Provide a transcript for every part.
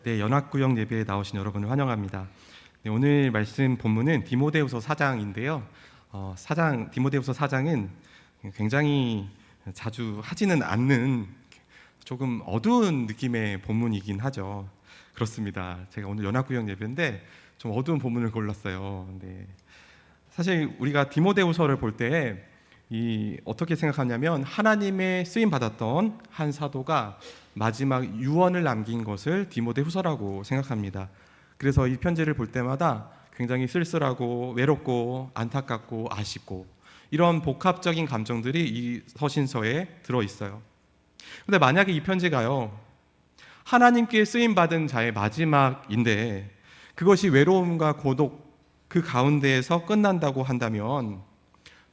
네, 연합구역 예배에 나오신 여러분을 환영합니다. 네, 오늘 말씀 본문은 디모데후서 4장인데요. 디모데후서 4장은 굉장히 자주 하지는 않는 조금 어두운 느낌의 본문이긴 하죠. 그렇습니다. 제가 오늘 연합구역 예배인데 좀 어두운 본문을 골랐어요. 네. 사실 우리가 디모데후서를 볼 때 어떻게 생각하냐면 하나님의 쓰임 받았던 한 사도가 마지막 유언을 남긴 것을 디모데후서라고 생각합니다. 그래서 이 편지를 볼 때마다 굉장히 쓸쓸하고 외롭고 안타깝고 아쉽고 이런 복합적인 감정들이 이 서신서에 들어 있어요. 근데 만약에 이 편지가요, 하나님께 쓰임 받은 자의 마지막인데 그것이 외로움과 고독 그 가운데에서 끝난다고 한다면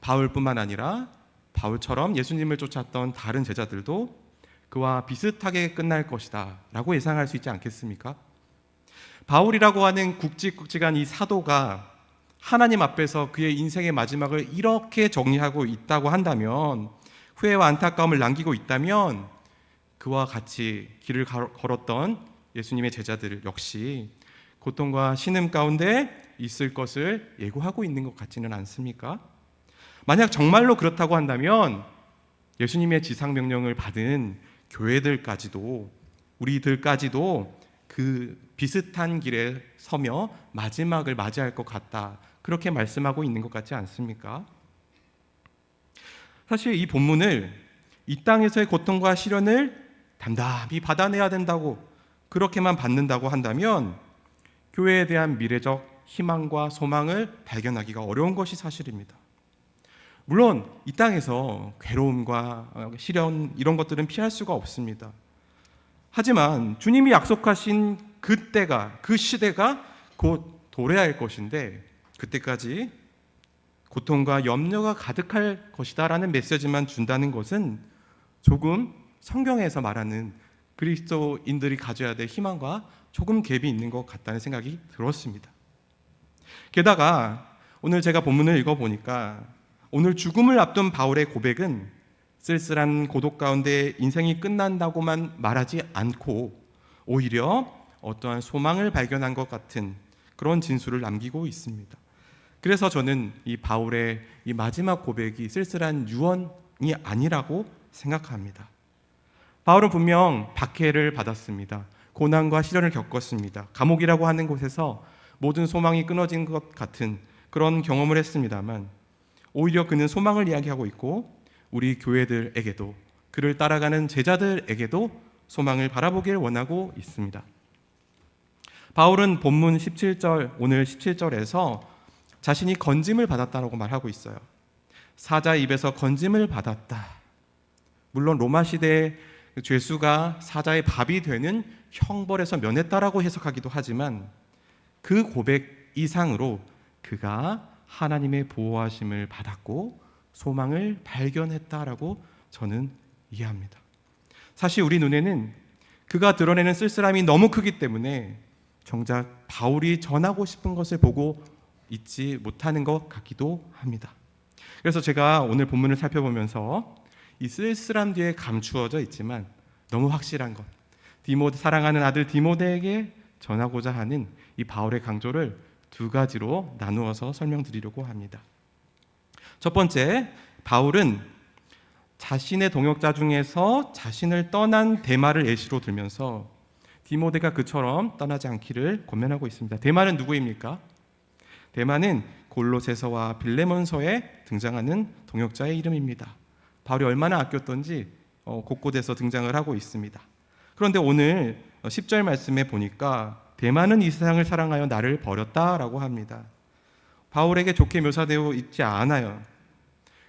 바울뿐만 아니라 바울처럼 예수님을 쫓았던 다른 제자들도 그와 비슷하게 끝날 것이다 라고 예상할 수 있지 않겠습니까? 바울이라고 하는 굵직굵직한 이 사도가 하나님 앞에서 그의 인생의 마지막을 이렇게 정리하고 있다고 한다면, 후회와 안타까움을 남기고 있다면 그와 같이 길을 걸었던 예수님의 제자들 역시 고통과 신음 가운데 있을 것을 예고하고 있는 것 같지는 않습니까? 만약 정말로 그렇다고 한다면 예수님의 지상명령을 받은 교회들까지도, 우리들까지도 그 비슷한 길에 서며 마지막을 맞이할 것 같다, 그렇게 말씀하고 있는 것 같지 않습니까? 사실 이 본문을 이 땅에서의 고통과 시련을 담담히 받아내야 된다고, 그렇게만 받는다고 한다면 교회에 대한 미래적 희망과 소망을 발견하기가 어려운 것이 사실입니다. 물론 이 땅에서 괴로움과 시련 이런 것들은 피할 수가 없습니다. 하지만 주님이 약속하신 그때가, 그 시대가 곧 도래할 것인데 그때까지 고통과 염려가 가득할 것이다 라는 메시지만 준다는 것은 조금 성경에서 말하는 그리스도인들이 가져야 될 희망과 조금 갭이 있는 것 같다는 생각이 들었습니다. 게다가 오늘 제가 본문을 읽어보니까 오늘 죽음을 앞둔 바울의 고백은 쓸쓸한 고독 가운데 인생이 끝난다고만 말하지 않고 오히려 어떠한 소망을 발견한 것 같은 그런 진술을 남기고 있습니다. 그래서 저는 이 바울의 이 마지막 고백이 쓸쓸한 유언이 아니라고 생각합니다. 바울은 분명 박해를 받았습니다. 고난과 시련을 겪었습니다. 감옥이라고 하는 곳에서 모든 소망이 끊어진 것 같은 그런 경험을 했습니다만 오히려 그는 소망을 이야기하고 있고 우리 교회들에게도, 그를 따라가는 제자들에게도 소망을 바라보길 원하고 있습니다. 바울은 본문 17절, 오늘 17절에서 자신이 건짐을 받았다고 말하고 있어요. 사자의 입에서 건짐을 받았다. 물론 로마 시대의 죄수가 사자의 밥이 되는 형벌에서 면했다라고 해석하기도 하지만 그 고백 이상으로 그가 하나님의 보호하심을 받았고 소망을 발견했다라고 저는 이해합니다. 사실 우리 눈에는 그가 드러내는 쓸쓸함이 너무 크기 때문에 정작 바울이 전하고 싶은 것을 보고 있지 못하는 것 같기도 합니다. 그래서 제가 오늘 본문을 살펴보면서 이 쓸쓸함 뒤에 감추어져 있지만 너무 확실한 것, 사랑하는 아들 디모데에게 전하고자 하는 이 바울의 강조를 두 가지로 나누어서 설명드리려고 합니다. 첫 번째, 바울은 자신의 동역자 중에서 자신을 떠난 데마를 예시로 들면서 디모데가 그처럼 떠나지 않기를 권면하고 있습니다. 데마는 누구입니까? 데마는 골로새서와 빌레몬서에 등장하는 동역자의 이름입니다. 바울이 얼마나 아꼈던지 곳곳에서 등장을 하고 있습니다. 그런데 오늘 10절 말씀에 보니까 데마는 이 세상을 사랑하여 나를 버렸다라고 합니다. 바울에게 좋게 묘사되어 있지 않아요.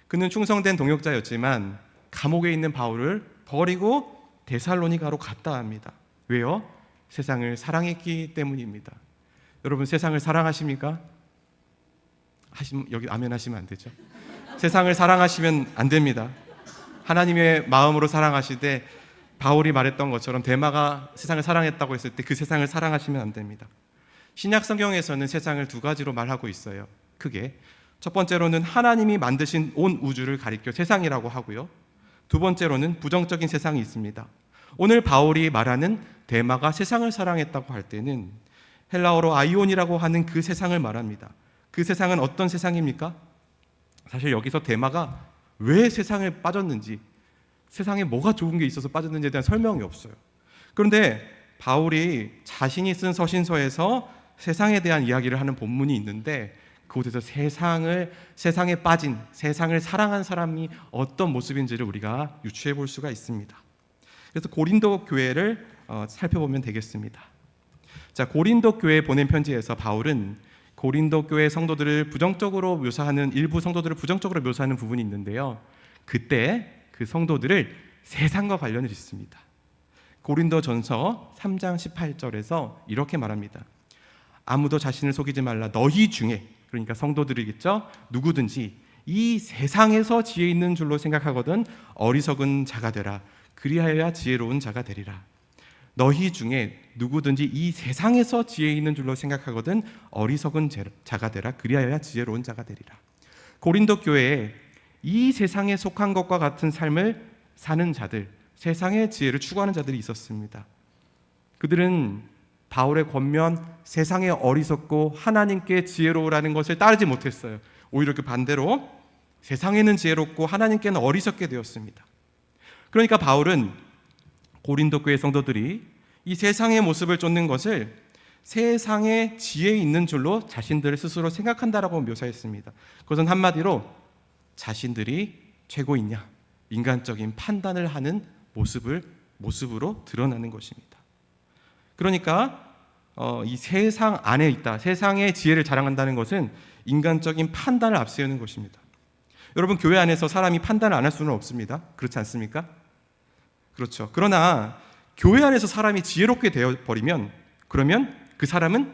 그는 충성된 동역자였지만 감옥에 있는 바울을 버리고 데살로니가로 갔다 합니다. 왜요? 세상을 사랑했기 때문입니다. 여러분, 세상을 사랑하십니까? 여기 아멘 하시면 안 되죠. 세상을 사랑하시면 안 됩니다. 하나님의 마음으로 사랑하시되 바울이 말했던 것처럼 데마가 세상을 사랑했다고 했을 때 그 세상을 사랑하시면 안 됩니다. 신약 성경에서는 세상을 두 가지로 말하고 있어요. 크게. 첫 번째로는 하나님이 만드신 온 우주를 가리켜 세상이라고 하고요. 두 번째로는 부정적인 세상이 있습니다. 오늘 바울이 말하는 데마가 세상을 사랑했다고 할 때는 헬라어로 아이온이라고 하는 그 세상을 말합니다. 그 세상은 어떤 세상입니까? 사실 여기서 데마가 왜 세상에 빠졌는지, 세상에 뭐가 좋은 게 있어서 빠졌는지에 대한 설명이 없어요. 그런데 바울이 자신이 쓴 서신서에서 세상에 대한 이야기를 하는 본문이 있는데, 그곳에서 세상에 빠진, 세상을 사랑한 사람이 어떤 모습인지를 우리가 유추해 볼 수가 있습니다. 그래서 고린도 교회를 살펴보면 되겠습니다. 자, 고린도 교회에 보낸 편지에서 바울은 고린도 교회 성도들을 부정적으로 묘사하는, 일부 성도들을 부정적으로 묘사하는 부분이 있는데요, 그때 그 성도들을 세상과 관련을 짓습니다. 고린도전서 3장 18절에서 이렇게 말합니다. 아무도 자신을 속이지 말라. 너희 중에, 그러니까 성도들이겠죠, 누구든지 이 세상에서 지혜 있는 줄로 생각하거든 어리석은 자가 되라. 그리하여야 지혜로운 자가 되리라. 너희 중에 누구든지 이 세상에서 지혜 있는 줄로 생각하거든 어리석은 자가 되라. 그리하여야 지혜로운 자가 되리라. 고린도 교회에 이 세상에 속한 것과 같은 삶을 사는 자들, 세상의 지혜를 추구하는 자들이 있었습니다. 그들은 바울의 권면, 세상에 어리석고 하나님께 지혜로우라는 것을 따르지 못했어요. 오히려 그 반대로 세상에는 지혜롭고 하나님께는 어리석게 되었습니다. 그러니까 바울은 고린도 교회 성도들이 이 세상의 모습을 쫓는 것을 세상의 지혜 있는 줄로 자신들을 스스로 생각한다라고 묘사했습니다. 그것은 한마디로 자신들이 최고이냐, 인간적인 판단을 하는 모습으로 드러나는 것입니다. 그러니까 이 세상 안에 있다, 세상의 지혜를 자랑한다는 것은 인간적인 판단을 앞세우는 것입니다. 여러분, 교회 안에서 사람이 판단을 안 할 수는 없습니다. 그렇지 않습니까? 그렇죠. 그러나 교회 안에서 사람이 지혜롭게 되어버리면, 그러면 그 사람은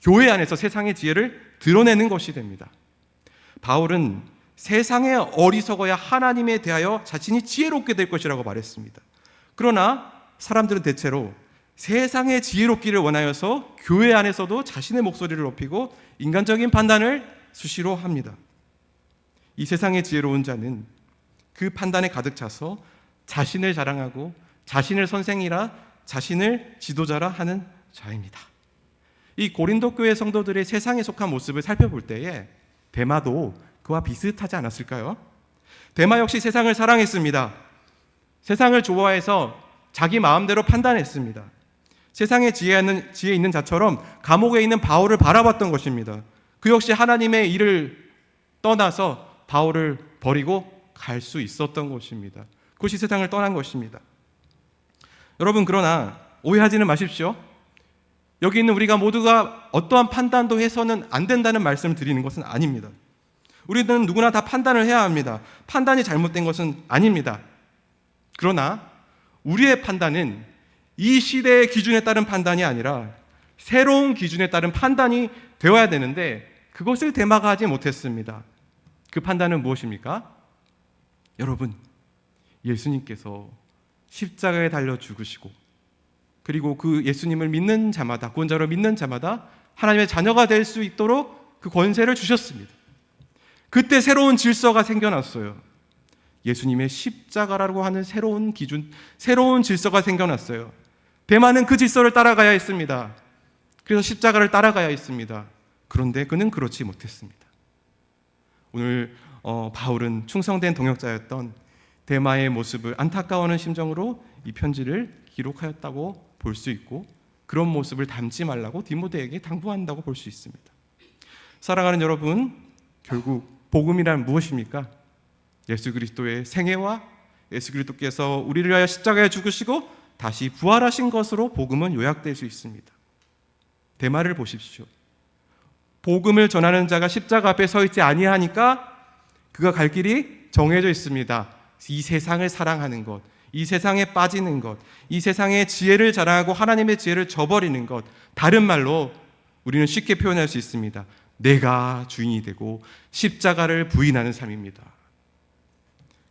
교회 안에서 세상의 지혜를 드러내는 것이 됩니다. 바울은 세상에 어리석어야 하나님에 대하여 자신이 지혜롭게 될 것이라고 말했습니다. 그러나 사람들은 대체로 세상의 지혜롭기를 원하여서 교회 안에서도 자신의 목소리를 높이고 인간적인 판단을 수시로 합니다. 이 세상의 지혜로운 자는 그 판단에 가득 차서 자신을 자랑하고 자신을 선생이라, 자신을 지도자라 하는 자입니다. 이 고린도 교회 성도들의 세상에 속한 모습을 살펴볼 때에 데마도 그와 비슷하지 않았을까요? 데마 역시 세상을 사랑했습니다. 세상을 좋아해서 자기 마음대로 판단했습니다. 세상에 지혜 있는 자처럼 감옥에 있는 바울을 바라봤던 것입니다. 그 역시 하나님의 일을 떠나서 바울을 버리고 갈 수 있었던 것입니다. 그것이 세상을 떠난 것입니다. 여러분, 그러나 오해하지는 마십시오. 여기 있는 우리가 모두가 어떠한 판단도 해서는 안 된다는 말씀을 드리는 것은 아닙니다. 우리는 누구나 다 판단을 해야 합니다. 판단이 잘못된 것은 아닙니다. 그러나 우리의 판단은 이 시대의 기준에 따른 판단이 아니라 새로운 기준에 따른 판단이 되어야 되는데, 그것을 데마가 하지 못했습니다. 그 판단은 무엇입니까? 여러분, 예수님께서 십자가에 달려 죽으시고, 그리고 그 예수님을 믿는 자마다, 구원자로 믿는 자마다 하나님의 자녀가 될 수 있도록 그 권세를 주셨습니다. 그때 새로운 질서가 생겨났어요. 예수님의 십자가라고 하는 새로운 기준, 새로운 질서가 생겨났어요. 데마는 그 질서를 따라가야 했습니다. 그래서 십자가를 따라가야 했습니다. 그런데 그는 그렇지 못했습니다. 오늘 바울은 충성된 동역자였던 데마의 모습을 안타까워하는 심정으로 이 편지를 기록하였다고 볼 수 있고, 그런 모습을 닮지 말라고 디모데에게 당부한다고 볼 수 있습니다. 사랑하는 여러분, 결국 복음이란 무엇입니까? 예수 그리스도의 생애와 예수 그리스도께서 우리를 위하여 십자가에 죽으시고 다시 부활하신 것으로 복음은 요약될 수 있습니다. 데마를 보십시오. 복음을 전하는 자가 십자가 앞에 서 있지 아니하니까 그가 갈 길이 정해져 있습니다. 이 세상을 사랑하는 것, 이 세상에 빠지는 것, 이 세상의 지혜를 자랑하고 하나님의 지혜를 저버리는 것, 다른 말로 우리는 쉽게 표현할 수 있습니다. 내가 주인이 되고 십자가를 부인하는 삶입니다.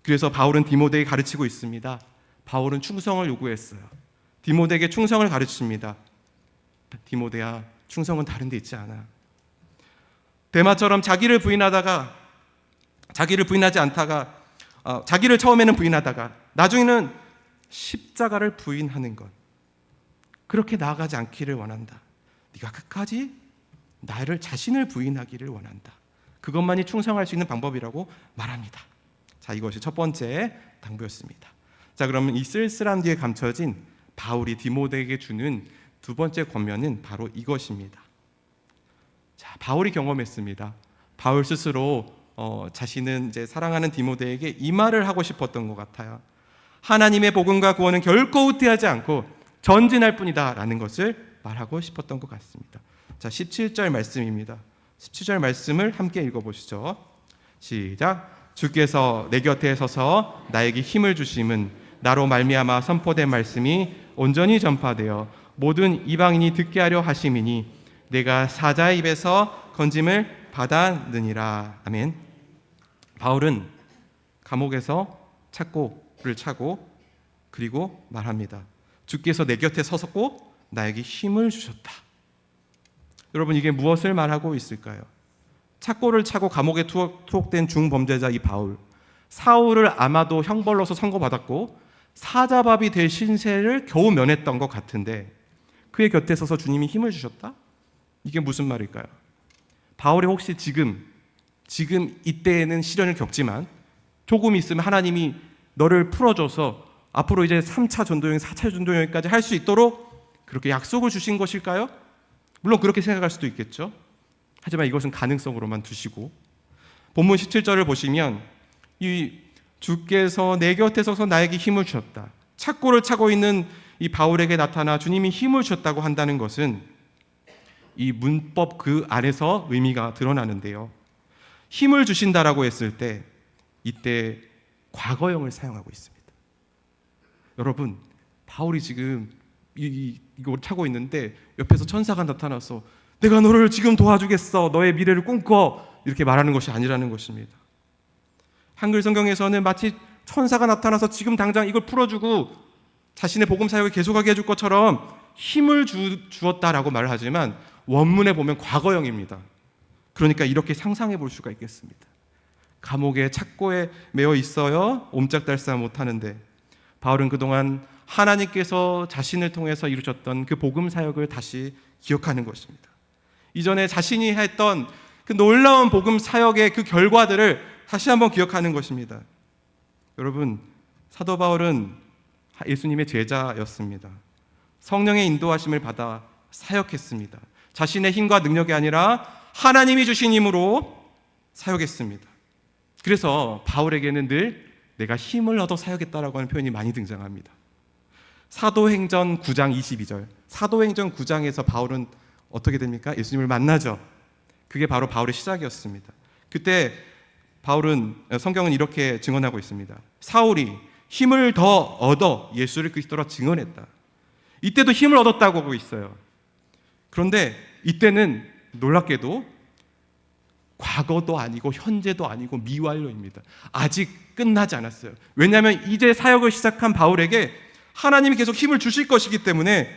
그래서 바울은 디모데에게 가르치고 있습니다. 바울은 충성을 요구했어요. 디모데에게 충성을 가르칩니다. 디모데야, 충성은 다른 데 있지 않아. 데마처럼 자기를 부인하지 않다가 자기를 처음에는 부인하다가 나중에는 십자가를 부인하는 것, 그렇게 나아가지 않기를 원한다. 네가 끝까지 나를 자신을 부인하기를 원한다. 그것만이 충성할 수 있는 방법이라고 말합니다. 자, 이것이 첫 번째 당부였습니다. 자, 그러면 이 쓸쓸함 뒤에 감춰진 바울이 디모데에게 주는 두 번째 권면은 바로 이것입니다. 자, 바울이 경험했습니다. 바울 스스로 자신은 이제 사랑하는 디모데에게 이 말을 하고 싶었던 것 같아요. 하나님의 복음과 구원은 결코 후퇴하지 않고 전진할 뿐이다라는 것을 말하고 싶었던 것 같습니다. 자, 17절 말씀입니다. 17절 말씀을 함께 읽어보시죠. 시작. 주께서 내 곁에 서서 나에게 힘을 주심은 나로 말미암아 선포된 말씀이 온전히 전파되어 모든 이방인이 듣게 하려 하심이니 내가 사자의 입에서 건짐을 받았느니라. 아멘. 바울은 감옥에서 착고를 차고 그리고 말합니다. 주께서 내 곁에 서섰고 나에게 힘을 주셨다. 여러분, 이게 무엇을 말하고 있을까요? 착고를 차고 감옥에 투옥된 중범죄자 이 바울, 사울을 아마도 형벌로서 선고받았고 사자밥이 될 신세를 겨우 면했던 것 같은데 그의 곁에 서서 주님이 힘을 주셨다? 이게 무슨 말일까요? 바울이 혹시 지금 이때에는 시련을 겪지만 조금 있으면 하나님이 너를 풀어줘서 앞으로 이제 3차 전도여행, 4차 전도여행까지 할 수 있도록 그렇게 약속을 주신 것일까요? 물론 그렇게 생각할 수도 있겠죠. 하지만 이것은 가능성으로만 두시고 본문 17절을 보시면 이 주께서 내 곁에 서서 나에게 힘을 주셨다. 착고를 차고 있는 이 바울에게 나타나 주님이 힘을 주셨다고 한다는 것은 이 문법 그 안에서 의미가 드러나는데요. 힘을 주신다라고 했을 때 이때 과거형을 사용하고 있습니다. 여러분, 바울이 지금 이걸 차고 있는데 옆에서 천사가 나타나서 내가 너를 지금 도와주겠어, 너의 미래를 꿈꿔, 이렇게 말하는 것이 아니라는 것입니다. 한글 성경에서는 마치 천사가 나타나서 지금 당장 이걸 풀어주고 자신의 복음 사역을 계속하게 해줄 것처럼 힘을 주었다라고 말을 하지만 원문에 보면 과거형입니다. 그러니까 이렇게 상상해 볼 수가 있겠습니다. 감옥에 착고에 매여 있어요. 옴짝달싹 못하는데 바울은 그동안 하나님께서 자신을 통해서 이루셨던 그 복음 사역을 다시 기억하는 것입니다. 이전에 자신이 했던 그 놀라운 복음 사역의 그 결과들을 다시 한번 기억하는 것입니다. 여러분, 사도 바울은 예수님의 제자였습니다. 성령의 인도하심을 받아 사역했습니다. 자신의 힘과 능력이 아니라 하나님이 주신 힘으로 사역했습니다. 그래서 바울에게는 늘 내가 힘을 얻어 사역했다라고 하는 표현이 많이 등장합니다. 사도행전 9장 22절, 사도행전 9장에서 바울은 어떻게 됩니까? 예수님을 만나죠. 그게 바로 바울의 시작이었습니다. 그때 바울은, 성경은 이렇게 증언하고 있습니다. 사울이 힘을 더 얻어 예수를 그리스도로 증언했다. 이때도 힘을 얻었다고 하고 있어요. 그런데 이때는 놀랍게도 과거도 아니고 현재도 아니고 미완료입니다. 아직 끝나지 않았어요. 왜냐하면 이제 사역을 시작한 바울에게 하나님이 계속 힘을 주실 것이기 때문에,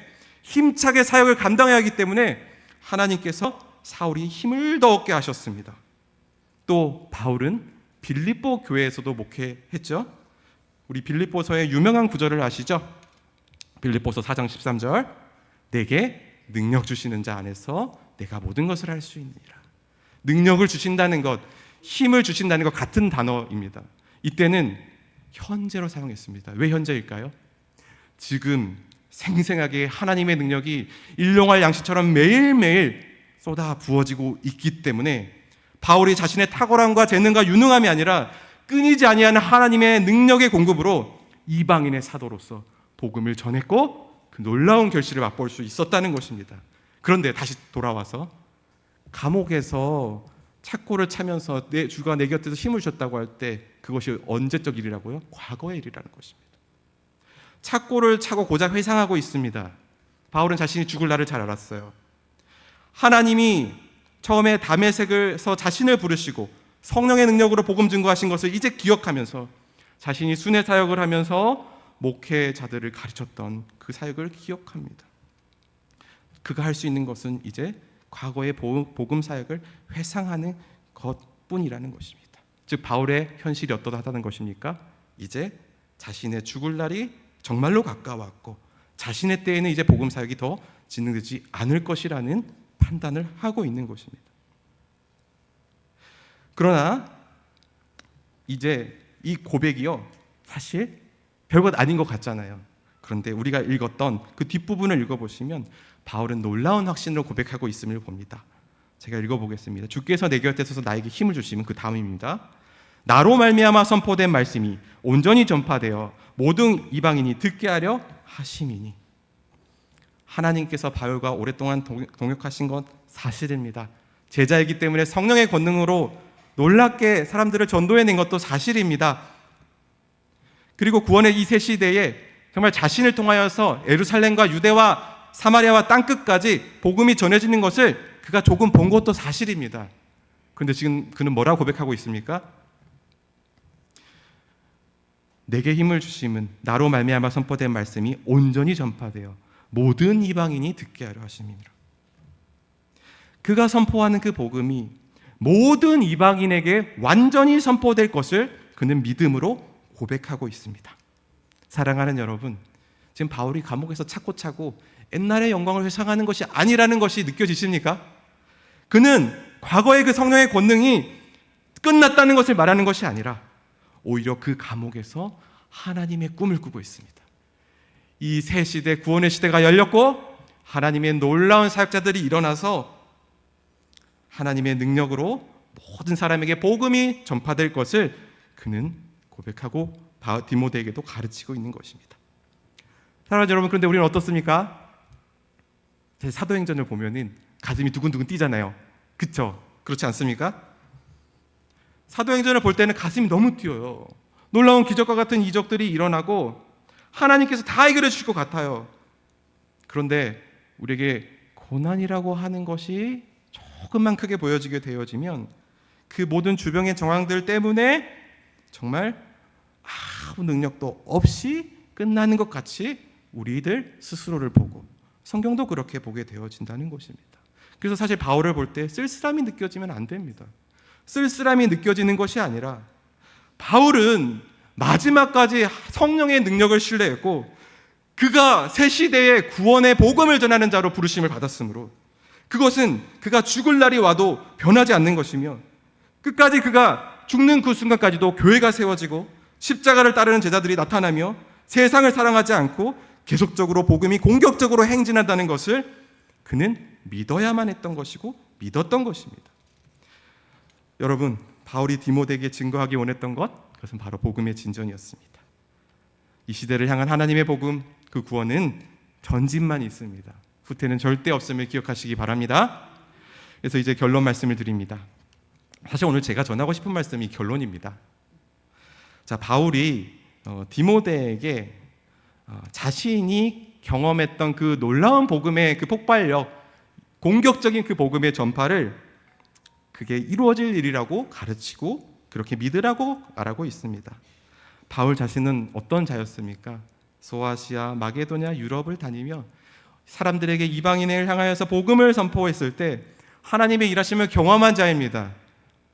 힘차게 사역을 감당해야 하기 때문에 하나님께서 사울이 힘을 더 얻게 하셨습니다. 또 바울은 빌립보 교회에서도 목회했죠. 우리 빌립보서의 유명한 구절을 아시죠? 빌립보서 4장 13절, 내게 능력 주시는 자 안에서 내가 모든 것을 할 수 있느니라. 능력을 주신다는 것, 힘을 주신다는 것 같은 단어입니다. 이때는 현재로 사용했습니다. 왜 현재일까요? 지금 생생하게 하나님의 능력이 일용할 양식처럼 매일매일 쏟아 부어지고 있기 때문에 바울이 자신의 탁월함과 재능과 유능함이 아니라 끊이지 아니하는 하나님의 능력의 공급으로 이방인의 사도로서 복음을 전했고 그 놀라운 결실을 맛볼 수 있었다는 것입니다. 그런데 다시 돌아와서 감옥에서 착고를 차면서 내 주가 내 곁에서 힘을 주셨다고 할 때 그것이 언제적 일이라고요? 과거의 일이라는 것입니다. 착고를 차고 고작 회상하고 있습니다. 바울은 자신이 죽을 날을 잘 알았어요. 하나님이 처음에 다메섹에서 자신을 부르시고 성령의 능력으로 복음 증거하신 것을 이제 기억하면서 자신이 순회 사역을 하면서 목회자들을 가르쳤던 그 사역을 기억합니다. 그가 할 수 있는 것은 이제 과거의 복음 사역을 회상하는 것뿐이라는 것입니다. 즉 바울의 현실이 어떠하다는 것입니까? 이제 자신의 죽을 날이 정말로 가까웠고 자신의 때에는 이제 복음 사역이 더 진행되지 않을 것이라는 판단을 하고 있는 것입니다. 그러나 이제 이 고백이요, 사실 별것 아닌 것 같잖아요. 그런데 우리가 읽었던 그 뒷부분을 읽어보시면 바울은 놀라운 확신으로 고백하고 있음을 봅니다. 제가 읽어보겠습니다. 주께서 내 곁에 서서 나에게 힘을 주시면 그 다음입니다. 나로 말미암아 선포된 말씀이 온전히 전파되어 모든 이방인이 듣게 하려 하심이니. 하나님께서 바울과 오랫동안 동역하신 건 사실입니다. 제자이기 때문에 성령의 권능으로 놀랍게 사람들을 전도해낸 것도 사실입니다. 그리고 구원의 이 새 시대에 정말 자신을 통하여서 예루살렘과 유대와 사마리아와 땅끝까지 복음이 전해지는 것을 그가 조금 본 것도 사실입니다. 그런데 지금 그는 뭐라고 고백하고 있습니까? 내게 힘을 주심은 나로 말미암아 선포된 말씀이 온전히 전파되어 모든 이방인이 듣게 하려 하심이니라. 그가 선포하는 그 복음이 모든 이방인에게 완전히 선포될 것을 그는 믿음으로 고백하고 있습니다. 사랑하는 여러분, 지금 바울이 감옥에서 차고 옛날의 영광을 회상하는 것이 아니라는 것이 느껴지십니까? 그는 과거의 그 성령의 권능이 끝났다는 것을 말하는 것이 아니라 오히려 그 감옥에서 하나님의 꿈을 꾸고 있습니다. 이 새 시대, 구원의 시대가 열렸고 하나님의 놀라운 사역자들이 일어나서 하나님의 능력으로 모든 사람에게 복음이 전파될 것을 그는 고백하고 디모데에게도 가르치고 있는 것입니다. 사랑하는 여러분, 그런데 우리는 어떻습니까? 사도행전을 보면은 가슴이 두근두근 뛰잖아요. 그렇죠? 그렇지 않습니까? 사도행전을 볼 때는 가슴이 너무 뛰어요. 놀라운 기적과 같은 이적들이 일어나고 하나님께서 다 해결해 주실 것 같아요. 그런데 우리에게 고난이라고 하는 것이 조금만 크게 보여지게 되어지면 그 모든 주변의 정황들 때문에 정말 아무 능력도 없이 끝나는 것 같이 우리들 스스로를 보고 성경도 그렇게 보게 되어진다는 것입니다. 그래서 사실 바울을 볼 때 쓸쓸함이 느껴지면 안 됩니다. 쓸쓸함이 느껴지는 것이 아니라 바울은 마지막까지 성령의 능력을 신뢰했고 그가 새 시대의 구원의 복음을 전하는 자로 부르심을 받았으므로 그것은 그가 죽을 날이 와도 변하지 않는 것이며 끝까지 그가 죽는 그 순간까지도 교회가 세워지고 십자가를 따르는 제자들이 나타나며 세상을 사랑하지 않고 계속적으로 복음이 공격적으로 행진한다는 것을 그는 믿어야만 했던 것이고 믿었던 것입니다. 여러분, 바울이 디모데에게 증거하기 원했던 것, 그것은 바로 복음의 진전이었습니다. 이 시대를 향한 하나님의 복음, 그 구원은 전진만 있습니다. 후퇴는 절대 없음을 기억하시기 바랍니다. 그래서 이제 결론 말씀을 드립니다. 사실 오늘 제가 전하고 싶은 말씀이 결론입니다. 자, 바울이 디모데에게 자신이 경험했던 그 놀라운 복음의 그 폭발력, 공격적인 그 복음의 전파를 그게 이루어질 일이라고 가르치고 그렇게 믿으라고 말하고 있습니다. 바울 자신은 어떤 자였습니까? 소아시아, 마게도냐, 유럽을 다니며 사람들에게 이방인을 향하여서 복음을 선포했을 때 하나님의 일하심을 경험한 자입니다.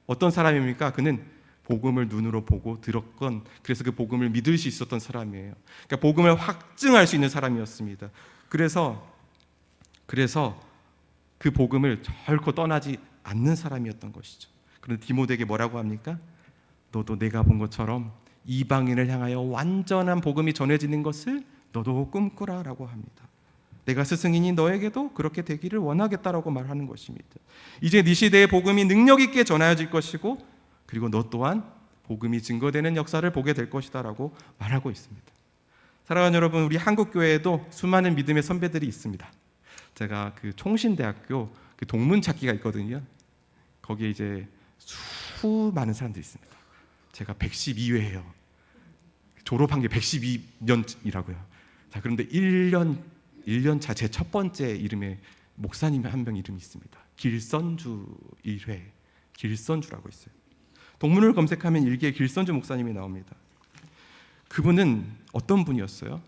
어떤 사람입니까? 그는 복음을 눈으로 보고 들었건 그래서 그 복음을 믿을 수 있었던 사람이에요. 그러니까 복음을 확증할 수 있는 사람이었습니다. 그래서 그 복음을 결코 떠나지 않는 사람이었던 것이죠. 그런데 디모데에게 뭐라고 합니까? 너도 내가 본 것처럼 이방인을 향하여 완전한 복음이 전해지는 것을 너도 꿈꾸라라고 합니다. 내가 스승이니 너에게도 그렇게 되기를 원하겠다라고 말하는 것입니다. 이제 네 시대에 복음이 능력 있게 전하여질 것이고 그리고 너 또한 복음이 증거되는 역사를 보게 될 것이다라고 말하고 있습니다. 사랑하는 여러분, 우리 한국교회에도 수많은 믿음의 선배들이 있습니다. 제가 그 총신대학교 그 동문 찾기가 있거든요. 거기에 이제 수많은 사람들이 있습니다. 제가 112회예요. 졸업한 게 112년이라고요. 자, 그런데 1년 차 제 첫 번째 이름에 목사님 한 명 이름이 있습니다. 길선주 1회, 길선주라고 있어요. 동문을 검색하면 일기에 길선주 목사님이 나옵니다. 그분은 어떤 분이었어요?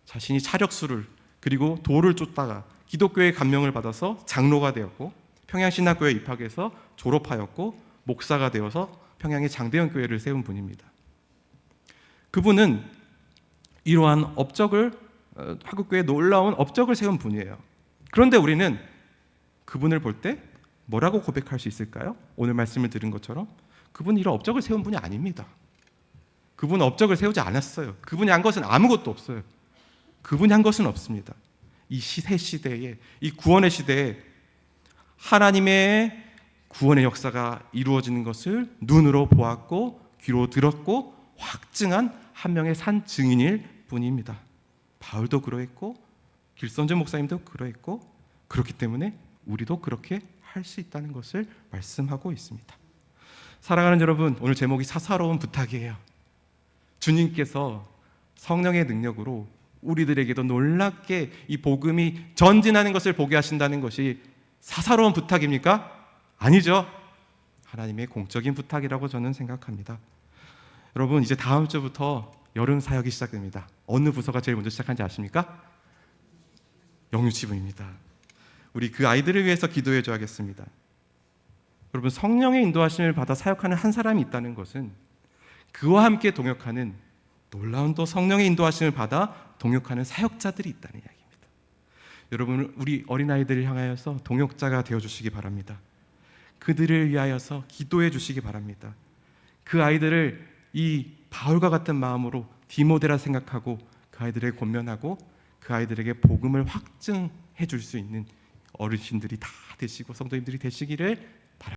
자신이 차력수를 그리고 도를 쫓다가 기독교의 감명을 받아서 장로가 되었고 평양신학교에 입학해서 졸업하였고 목사가 되어서 평양의 장대현 교회를 세운 분입니다. 그분은 이러한 업적을 한국교회에 놀라운 업적을 세운 분이에요. 그런데 우리는 그분을 볼 때 뭐라고 고백할 수 있을까요? 오늘 말씀을 들은 것처럼 그분은 이런 업적을 세운 분이 아닙니다. 그분은 업적을 세우지 않았어요. 그분이 한 것은 아무것도 없어요. 그분이 한 것은 없습니다. 이 시대에, 이 구원의 시대에 하나님의 구원의 역사가 이루어지는 것을 눈으로 보았고 귀로 들었고 확증한 한 명의 산 증인일 뿐입니다. 바울도 그러했고 길선재 목사님도 그러했고 그렇기 때문에 우리도 그렇게 할 수 있다는 것을 말씀하고 있습니다. 사랑하는 여러분, 오늘 제목이 사사로운 부탁이에요. 주님께서 성령의 능력으로 우리들에게도 놀랍게 이 복음이 전진하는 것을 보게 하신다는 것이 사사로운 부탁입니까? 아니죠. 하나님의 공적인 부탁이라고 저는 생각합니다. 여러분, 이제 다음 주부터 여름 사역이 시작됩니다. 어느 부서가 제일 먼저 시작한지 아십니까? 영유치부입니다. 우리 그 아이들을 위해서 기도해 줘야겠습니다. 여러분, 성령의 인도하심을 받아 사역하는 한 사람이 있다는 것은 그와 함께 동역하는 놀라운 또 성령의 인도하심을 받아 동역하는 사역자들이 있다는 이야기입니다. 여러분, 우리 어린아이들을 향하여서 동역자가 되어주시기 바랍니다. 그들을 위하여서 기도해 주시기 바랍니다. 그 아이들을 이 바울과 같은 마음으로 디모데라 생각하고 그 아이들을 권면하고 그 아이들에게 복음을 확증해 줄 수 있는 어르신들이 다 되시고 성도님들이 되시기를